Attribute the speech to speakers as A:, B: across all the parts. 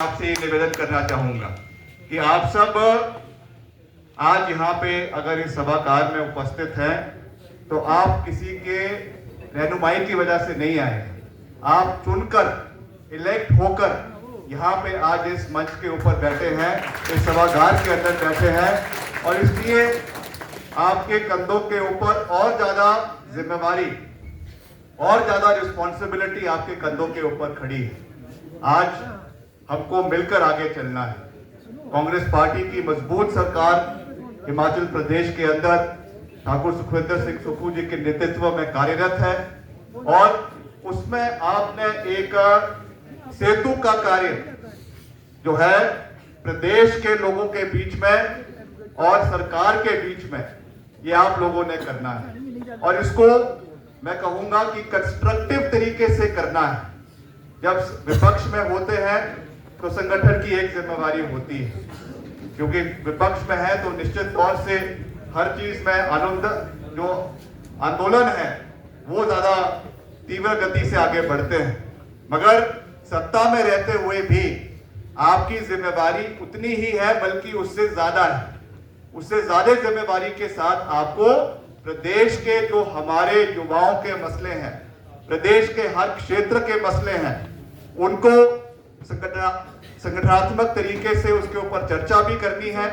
A: आपसे ये निवेदन करना चाहूंगा कि आप सब आज यहाँ पे अगर इस सभागार में उपस्थित हैं तो आप किसी के रहनुमाई की वजह से नहीं आए। आप चुनकर इलेक्ट होकर यहाँ पे आज इस मंच के ऊपर बैठे हैं, इस सभागार के अंदर बैठे हैं और इसलिए आपके कंधों के ऊपर और ज्यादा जिम्मेवारी और ज्यादा रिस्पॉन्सिबिलिटी आपके कंधों के ऊपर खड़ी है। आज हमको मिलकर आगे चलना है। कांग्रेस पार्टी की मजबूत सरकार हिमाचल प्रदेश के अंदर ठाकुर सुखविंदर सिंह सुक्खू जी के नेतृत्व में कार्यरत है और उसमें आपने एक सेतु का कार्य जो है प्रदेश के लोगों के बीच में और सरकार के बीच में ये आप लोगों ने करना है और इसको मैं कहूंगा कि कंस्ट्रक्टिव तरीके से करना है। जब विपक्ष में होते हैं तो संगठन की एक जिम्मेवारी होती है, क्योंकि विपक्ष में है तो निश्चित तौर से हर चीज में जो आंदोलन है वो ज्यादा तीव्र गति से आगे बढ़ते हैं, मगर सत्ता में रहते हुए भी आपकी जिम्मेवारी उतनी ही है बल्कि उससे ज्यादा है। उससे ज्यादा जिम्मेवारी के साथ आपको प्रदेश के जो हमारे युवाओं के मसले हैं, प्रदेश के हर क्षेत्र के मसले हैं, उनको संगठनात्मक तरीके से उसके ऊपर चर्चा भी करनी है।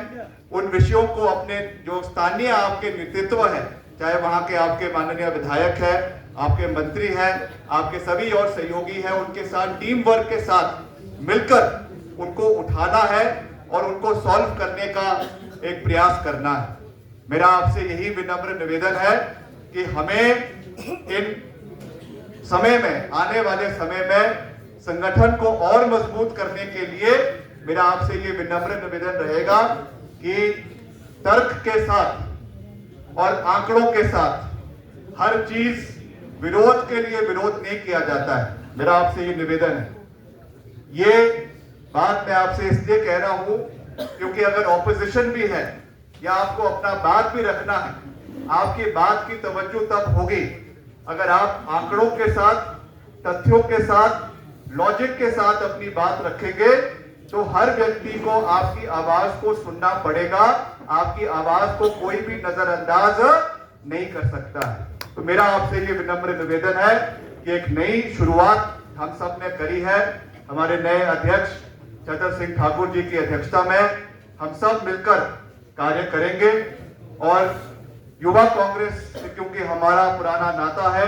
A: उन विषयों को अपने जो स्थानीय आपके नेतृत्व है, चाहे वहां के आपके माननीय विधायक है, आपके मंत्री हैं, आपके सभी और सहयोगी हैं, उनके साथ टीम वर्क के साथ मिलकर उनको उठाना है और उनको सॉल्व करने का एक प्रयास करना है। मेरा आपसे यही विनम्र निवेदन है कि हमें इन समय में, आने वाले समय में संगठन को और मजबूत करने के लिए मेरा आपसे ये विनम्र निवेदन रहेगा कि तर्क के साथ और आंकड़ों के साथ हर चीज विरोध के लिए विरोध नहीं किया जाता है। मेरा आपसे ये निवेदन है। ये बात मैं आपसे इसलिए कह रहा हूं क्योंकि अगर ऑपोजिशन भी है या आपको अपना बात भी रखना है, आपकी बात की तवज्जो तब होगी अगर आप आंकड़ों के साथ, तथ्यों के साथ, लॉजिक के साथ अपनी बात रखेंगे तो हर व्यक्ति को आपकी आवाज को सुनना पड़ेगा। आपकी आवाज को कोई भी नजरअंदाज नहीं कर सकता है। तो मेरा आपसे ये विनम्र निवेदन है कि एक नई शुरुआत हम सब ने करी है। हमारे नए अध्यक्ष चतर सिंह ठाकुर जी की अध्यक्षता में हम सब मिलकर कार्य करेंगे और युवा कांग्रेस से क्योंकि हमारा पुराना नाता है,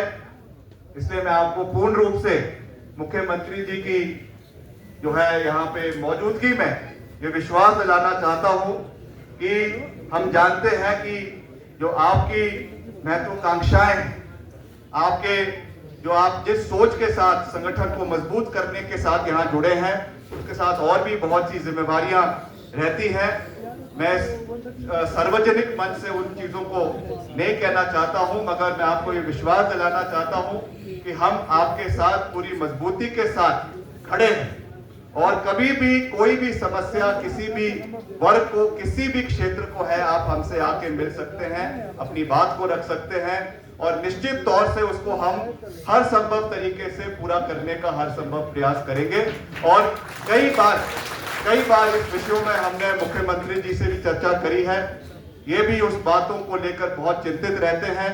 A: इसलिए मैं आपको पूर्ण रूप से मुख्यमंत्री जी की जो है यहाँ पे मौजूदगी में ये विश्वास दिलाना चाहता हूँ कि हम जानते हैं कि जो आपकी महत्वाकांक्षाएं, आपके जो आप जिस सोच के साथ संगठन को मजबूत करने के साथ यहाँ जुड़े हैं, उसके साथ और भी बहुत सी जिम्मेवारियां रहती हैं। मैं सार्वजनिक मंच से उन चीजों को नहीं कहना चाहता हूं, मगर मैं आपको ये विश्वास दिलाना चाहता हूं कि हम आपके साथ पूरी मजबूती के साथ खड़े हैं और कभी भी कोई भी समस्या किसी भी वर्ग को, किसी भी क्षेत्र को है, आप हमसे आके मिल सकते हैं, अपनी बात को रख सकते हैं और निश्चित तौर से उसको हम हर संभव तरीके से पूरा करने का हर संभव प्रयास करेंगे। और कई बार इस विषयों में हमने मुख्यमंत्री जी से भी चर्चा करी है। ये भी उस बातों को लेकर बहुत चिंतित रहते हैं।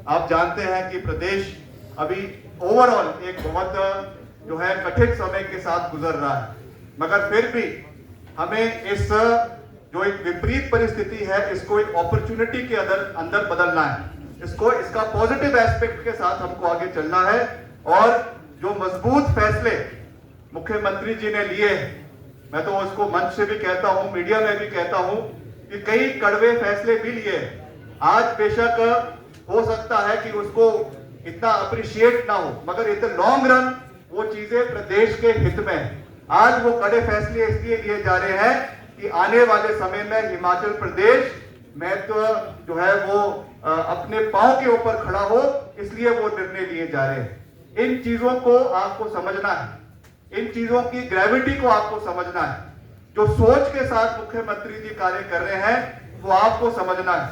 A: आप जानते हैं कि प्रदेश अभी ओवरऑल एक बहुत जो है कठिन समय के साथ गुजर रहा है, मगर फिर भी हमें इस जो एक विपरीत परिस्थिति है इसको एक अपॉर्चुनिटी के अंदर बदलना है। इसका पॉजिटिव एस्पेक्ट के साथ हमको आगे चलना है और जो मजबूत फैसले मुख्यमंत्री जी ने लिए हैं, मैं तो उसको मंच से भी कहता हूं, मीडिया में भी कहता हूं कि कई कड़वे फैसले भी लिए। आज बेशक हो सकता है कि उसको इतना अप्रिशिएट ना हो, मगर इन द लॉन्ग रन वो चीजें प्रदेश के हित में है। आज वो कड़े फैसले इसलिए लिए जा रहे हैं कि आने वाले समय में हिमाचल प्रदेश महत्व जो है वो अपने पांव के ऊपर खड़ा हो, इसलिए वो निर्णय लिए जा रहे हैं। इन चीजों को आपको समझना है, इन चीजों की ग्रेविटी को आपको समझना है। जो सोच के साथ मुख्यमंत्री जी कार्य कर रहे हैं वो आपको समझना है,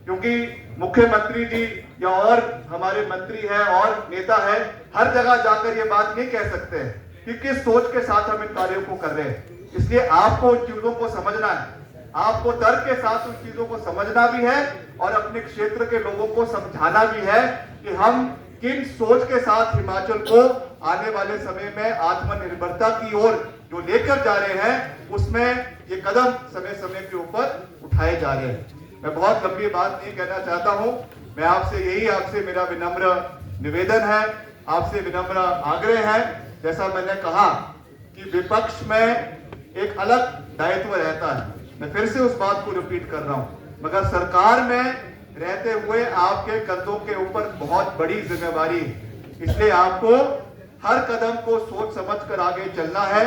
A: क्योंकि मुख्यमंत्री जी या और हमारे मंत्री है और नेता है, हर जगह जाकर ये बात नहीं कह सकते हैं कि किस सोच के साथ हम इन कार्यों को कर रहे हैं। इसलिए आपको उन चीजों को समझना है, आपको तर्क के साथ उन चीजों को समझना भी है और अपने क्षेत्र के लोगों को समझाना भी है कि हम किन सोच के साथ हिमाचल को आने वाले समय में आत्मनिर्भरता की ओर जो लेकर जा रहे हैं, उसमें ये कदम समय समय के ऊपर उठाए जा रहे हैं। मैं बहुत लंबी बात नहीं कहना चाहता हूं, मैं आपसे मेरा विनम्र निवेदन है, आपसे विनम्र आग्रह है। जैसा मैंने कहा कि विपक्ष में एक अलग दायित्व रहता है, मैं फिर से उस बात को रिपीट कर रहा हूं, मगर सरकार में रहते हुए आपके कंधों के ऊपर बहुत बड़ी जिम्मेवारी है। इसलिए आपको हर कदम को सोच समझ कर आगे चलना है।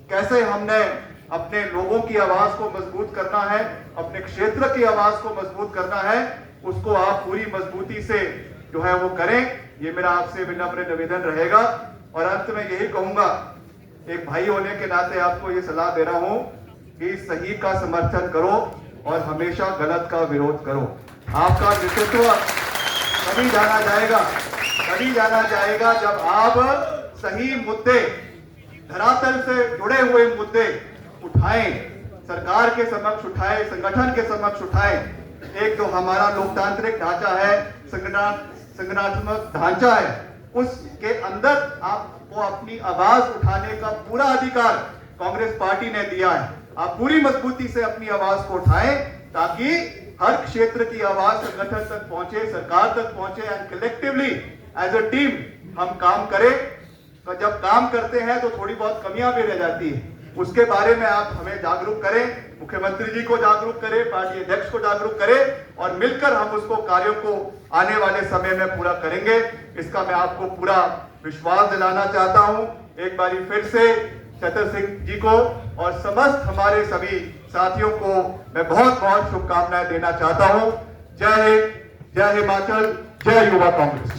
A: कैसे हमने अपने लोगों की आवाज को मजबूत करना है, अपने क्षेत्र की आवाज को मजबूत करना है, उसको आप पूरी मजबूती से जो है वो करें, ये मेरा आपसे विनम्र निवेदन रहेगा। और अंत में यही कहूंगा, एक भाई होने के नाते आपको ये सलाह दे रहा हूं कि सही का समर्थन करो और हमेशा गलत का विरोध करो। आपका नेतृत्व तभी जाना जाएगा जब आप सही मुद्दे, धरातल से जुड़े हुए मुद्दे उठाएं, सरकार के समक्ष उठाएं, संगठन के समक्ष उठाएं। एक तो हमारा लोकतांत्रिक ढांचा है, संगठनात्मक ढांचा है, उसके अंदर आपको अपनी आवाज उठाने का पूरा अधिकार कांग्रेस पार्टी ने दिया है। आप पूरी मजबूती से अपनी आवाज को उठाएं ताकि हर क्षेत्र की आवाज संगठन तक पहुंचे, सरकार तक पहुंचे and collectively as a team हम काम करें। तो जब काम करते हैं तो थोड़ी बहुत कमियां भी रह जाती है, उसके बारे में आप हमें जागरूक करें, मुख्यमंत्री जी को जागरूक करें, पार्टी अध्यक्ष को जागरूक करें और मिलकर हम उसको कार्यों को आने वाले समय में पूरा करेंगे। इसका मैं आपको पूरा विश्वास दिलाना चाहता हूं। एक बारी फिर से छतर सिंह जी को और समस्त हमारे सभी साथियों को मैं बहुत बहुत शुभकामनाएं देना चाहता हूं। जय हिंद, जय हिमाचल, जय युवा कांग्रेस।